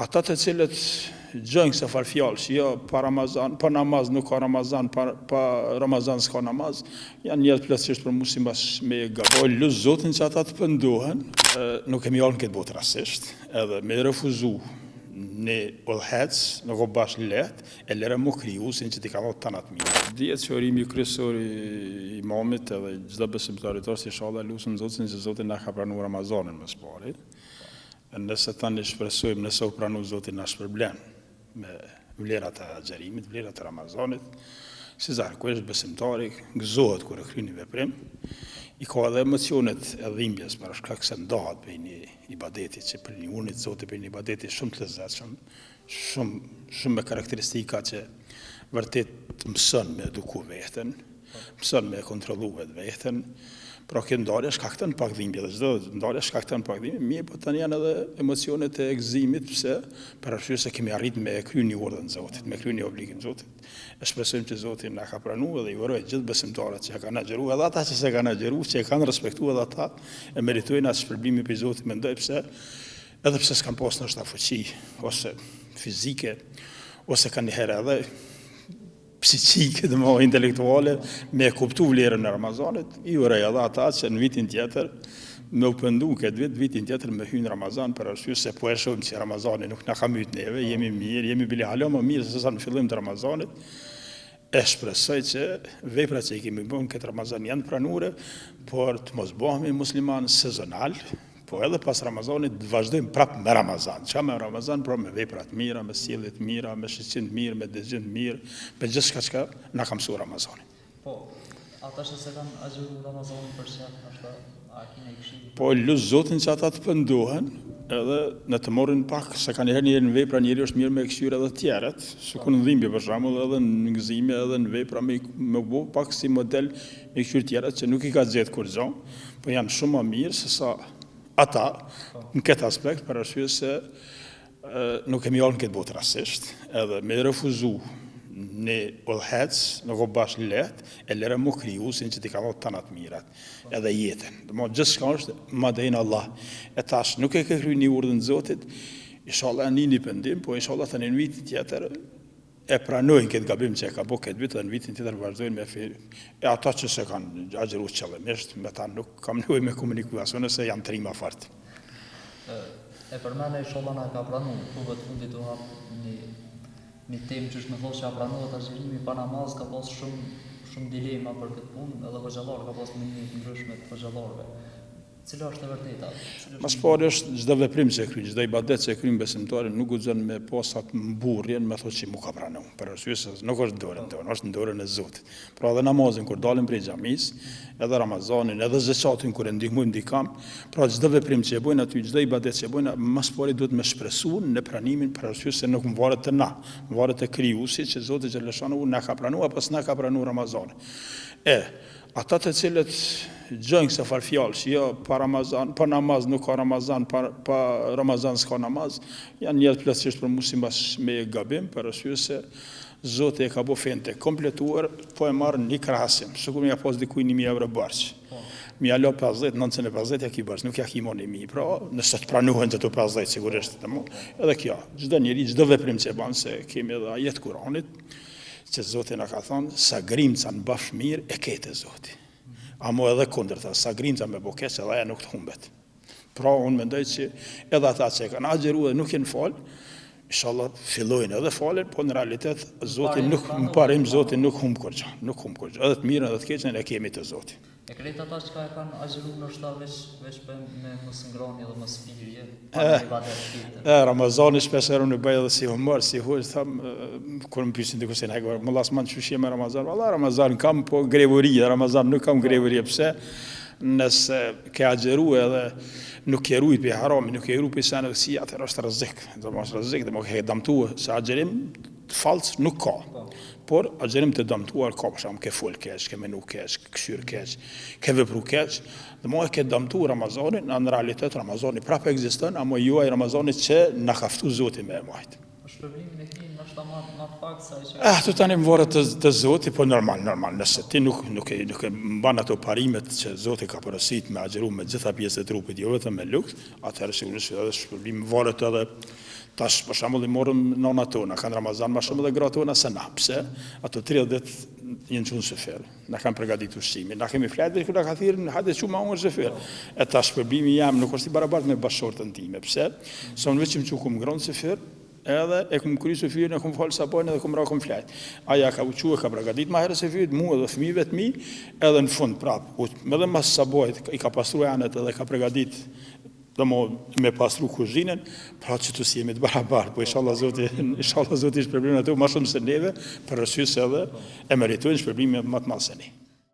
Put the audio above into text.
ata të cilët gjojnë kësa farë fjallë, që jo pa Ramazan, pa namaz nuk ka Ramazan, pa Ramazan s'ka namaz, janë njerëz plotësisht për mu si mbas me gaboj. Po lusë Zotin që ata të pëndohen, nuk kemi ardhur në këtë botë rastisht, edhe me refuzu në udhëhec, nuk o bash lehtë, e lere mu krijuesin që t'i ka dhënë tanat mirë. Dihet që urimi kryesor i imamit edhe çdo besimtarit është inshallah lutem Zotin që Zoti na ka pranuar Ramazanin më së pari. Nëse tani shpresojmë, nëse u pranu Zoti na shpërblen me vlerat e xherimit, vlerat e Ramazanit, si zakonisht besimtari gëzohet kur e kryen një veprim, i ka edhe emocionet e dhimbjes për shkak se ndahet për një ibadeti që për një unit Zoti për një ibadeti shumë të lezetshëm, shumë me karakteristika që vërtet mëson me eduku veten, mëson me kontrollu veten. Pra këtë ndarje shkakton pak dhimbje dhe çdo ndarje shkakton pak dhimbje, mirë po tani janë edhe emocionet e gëzimit pse për arsye se kemi arrit me kryen një urdhën e Zotit, me kryen një obligim të Zotit. E shpresojmë që Zoti na ka pranuar dhe i uroj gjithë besimtarët që kanë agjëruar, edhe ata që s'e kanë agjëruar, që e kanë respektuar edhe ata e meritojnë atë shpërblimin për Zotin, mendoj edhe pse s'kan pas ndoshta fuqi ose fizike ose kanë një herë edhe psiqike dhe më intelektuale me kuptu vlerën e Ramazanit, i urej edhe ata që në vitin tjetër me u pëndu këtë vitin tjetër me hynë Ramazan për arsye se po e shohim që Ramazani nuk na ka myt neve, jemi mirë, jemi bile hala më mirë se sa në fillim të Ramazanit. E shpresoj që veprat që i kemi bën këtë Ramazan janë pranure, por të mos bëhemi musliman sezonal, po edhe pas Ramazanit të vazhdojmë prapë me Ramazan. Qa me Ramazan, pra me veprat mira, me sjellje të mira, me shqetësim të mirë, me dëgjim të mirë, me gjithçka që na ka mësuar Ramazani. Po, ata që se kanë agjëruar Ramazanin për shkak ashta a keni këshill? Po lut Zotin që ata të pëndohen, edhe në të morrin pak, se kanë herë në vepra njëri është mirë me këshyr edhe të tjerët, sikur në dhimbje për shembull, edhe në gëzime, edhe në vepra me bu pak si model me këshyr të tjerët që nuk i ka zgjedh kurrë, po janë shumë më mirë se sa ata në këtë aspekt për arsye se nuk kemi ardhur në këtë botë rastisht, edhe me refuzu në udhëhec, nuk o bash lehtë, e lere mu krijuesin që t'i ka dhënë tanat mirat, edhe jetën. Domethënë gjithçka është madhejnë Allah. E tash nuk e ke kryer një urdhën e Zotit, inshallah një pendim, po inshallah tani në vitin tjetër e pranojnë këtë gabim që e ka bërë këtë vit dhe në vitin tjetër vazhdojnë me e ata që se kanë agjëruar qëllimisht, me ta nuk kam nevojë me komunikacione se janë trima fort. E përmend inshallah na ka pranuar, po vetë fundit u hap një temë që është më thonë që a pranuar agjërimi pa namaz ka pas shumë dilema për këtë punë, edhe hoxhallar ka pas mendime të ndryshme të hoxhallarëve. Cila është e vërteta? Mas pari është çdo veprim që e kryen, çdo ibadet që e kryen besimtari nuk guxon me pasat mburrjen me thotë që mu ka pranuar. Për arsye se nuk është dorën tonë, është në dorën e Zotit. Pra edhe namazin kur dalim prej xhamis, edhe Ramazanin, edhe zakatin kur e ndihmojmë dikam, pra çdo veprim që e bojnë aty, çdo ibadet që e bojnë, mas pari duhet me shpresuar në pranimin për arsye se nuk varet te na, varet te krijuesi që Zoti xhaleshanu na ka pranuar apo s'na ka pranuar Ramazanin. Ata të cilët gjojnë kësa farë fjallë, që jo pa Ramazan, pa namaz nuk ka Ramazan, pa Ramazan s'ka namaz, janë njerëz plotësisht për mu si mbas me gabim, për arsye se Zoti e ka bo fenë të kompletuar, po e marrë një krahasim, sikur ja pas dikuj 1.000 euro barç. Mi alo 50, 950 ja ki barç, nuk ja ki mon 1.000, pra nëse të pranuhen të 50 sigurisht, edhe kjo, çdo njeri, çdo veprim që e banë, se kemi edhe ajet Kuranit, që Zoti na ka thonë, sa grimca në bafsh mirë e ketë Zoti. Amo edhe kundërta, sa grimca me bo keq edhe aja nuk të humbet. Pra unë mendoj që edhe ata që kanë agjëruar dhe nuk jenë falë, inshallah fillojnë edhe falen, po në realitet Zoti nuk më parim Zoti nuk humb kurrë, nuk humb kurrë. Edhe të mirën edhe të keqen e kemi të Zoti. E kretë ata që kanë agjëruar ndoshta veç me mos ngroni edhe mos pirje, Ramazani shpesherë unë bëj edhe si humor, si huaj, thamë, kur më pyesin diku se na e më lasman çushje me Ramazan, valla Ramazan kam po grevuri, Ramazan nuk kam grevuri, pse? Nëse ke agjëruar edhe nuk ke ruajtur për haramin, nuk ke ruajtur për sanësi, atëherë është rrezik. Do të mos rrezik, do të ke dëmtuar se agjërim falc nuk ka. Por agjërim të dëmtuar ka, për shembull, ke fol keq, ke menu keq, ke këshyr keq, ke vepru keq, dhe më ke dëmtuar Ramazanin, në realitet Ramazani prapë ekziston, ama juaj Ramazanit që na ka ftuar Zoti me e majt. Shpërblimin e këtij ndoshta më pak sa që tu tani më varet të Zoti, po normal, nëse ti nuk e mban ato parimet që Zoti ka porositur me agjëru me gjitha pjesët e trupit, jo vetëm me lukt, atëherë sigurisht edhe shpërblimi varet edhe Tash, për shembull, i morëm nona tona, kanë Ramazan, ma shumë dhe gra tona se na, pse? Ato 30 ditë jenë qunë shefer, na kanë përgatitur ushqimin, na kemi fletë, kur na ka thirrën, hajde që ma unë shefer. E tash shpërblimi jam nuk është i barabartë me bashkëshortën time, pse? Se unë veçim që kum ngronë shefer, edhe e kum kry shefirin, e kum falë sabajnë edhe kum ra kum fletë. Aja ka uqu e ka përgatit ma herë shefirit, mu edhe fëmijëve të mi, edhe në fund prapë, edhe mas sabajt i ka pastru janet edhe ka përgatit dhe me pastru kuzhinën, pra që të si jemi të barabarë, po inshallah Zoti shpërblimin ato ma shumë se neve, për rësys edhe e meritojnë shpërblimin më të madh se ne.